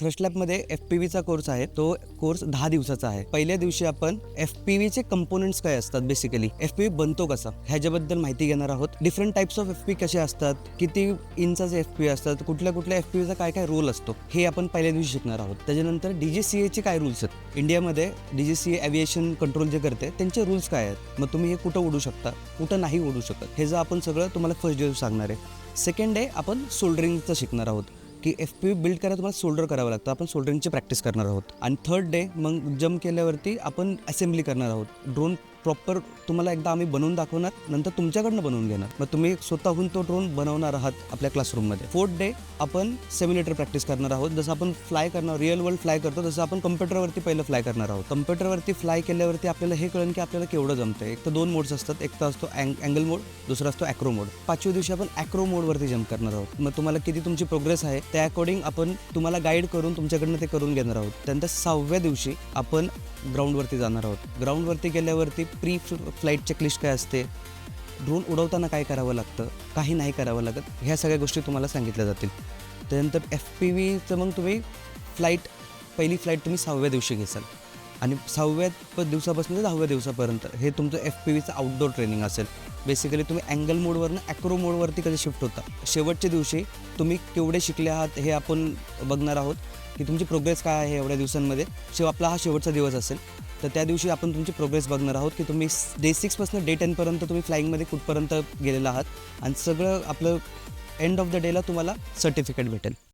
Thrust लॅबमध्ये FPVचा course आहे. तो कोर्स 10 दिवसाचा आहे. पहिल्या दिवशी आपण FPVचे कंपोनेंट्स काय असतात, बेसिकली FPV बनतो कसा ह्याच्याबद्दल माहिती घेणार आहोत. डिफरंट टाइप्स ऑफ FPV कसे असतात, किती इंचाचे FPV असतात, कुठल्या FPVचा काय काय रोल असतो, हे आपण पहिल्या दिवशी शिकणार आहोत. त्याच्यानंतर DGCAचे काय रूल्स आहेत, इंडियामध्ये DGCA एव्हिएशन कंट्रोल जे करते त्यांचे रूल्स काय आहेत, मग तुम्ही हे कुठं उडू शकता, कुठं नाही उडू शकत, हे जर आपण सगळं तुम्हाला फर्स्ट डे सांगणार आहे. सेकंड डे आपण सोल्डरिंगचं शिकणार आहोत की FPV बिल्ड करायला तुम्हाला सोल्डर करावं लागतं. आपण सोल्डरिंगची प्रॅक्टिस करणार आहोत. आणि थर्ड डे मग जम्प केल्यावरती आपण असेंब्ली करणार आहोत. ड्रोन प्रॉपर तुम्हाला एकदा आम्ही बनवून दाखवणार, नंतर तुमच्याकडनं बनवून घेणार, मग तुम्ही स्वतःहून तो ड्रोन बनवणार आहात आपल्या क्लासरूममध्ये. फोर्थ डे आपण सिम्युलेटर प्रॅक्टिस करणार आहोत. जसं आपण फ्लाय करणार, रिअल वर्ल्ड फ्लाय करतो, तसं आपण कम्प्युटरवरती पहिलं फ्लाय करणार आहोत. कम्प्युटरवरती फ्लाय केल्यावरती आपल्याला हे कळेल की आपल्याला केवढं जमतं. एक तर 2 मोड्स असतात, एक तर असतो अँगल मोड, दुसरा असतो ॲक्रो मोड. 5व्या दिवशी आपण ॲक्रो मोडवरती जम्प करणार आहोत. मग तुम्हाला किती तुमची प्रोग्रेस आहे त्या अकॉर्डिंग आपण तुम्हाला गाईड करून तुमच्याकडनं ते करून घेणार आहोत. त्यानंतर 6व्या दिवशी आपण ग्राउंडवरती जाणार आहोत. ग्राउंडवरती गेल्यावरती प्री फ्लाईट चेकलिस्ट काय असते, ड्रोन उडवताना काय करावं लागतं, काही नाही करावं लागत, ह्या सगळ्या गोष्टी तुम्हाला सांगितल्या जातील. त्यानंतर FPVचं मग तुम्ही पहिली फ्लाईट तुम्ही 6व्या दिवशी घेसाल आणि 6व्या दिवसापासून ते 10व्या दिवसापर्यंत हे तुमचं FPVचं आउटडोर ट्रेनिंग असेल. बेसिकली तुम्ही अँगल मोडवरनं ॲक्रो मोडवरती कधी शिफ्ट होता. शेवटच्या दिवशी तुम्ही केवढे शिकले आहात हे आपण बघणार आहोत की तुमची प्रोग्रेस काय आहे एवढ्या दिवसांमध्ये. आपला हा शेवटचा दिवस असेल, तर त्या दिवशी आपण तुमची प्रोग्रेस बघणार आहोत की तुम्ही डे 6 पासून डे 10 पर्यंत तुम्ही फ्लाईंगमध्ये कुठपर्यंत गेलेला आहात आणि सगळं आपलं एंड ऑफ द डेला तुम्हाला सर्टिफिकेट भेटेल.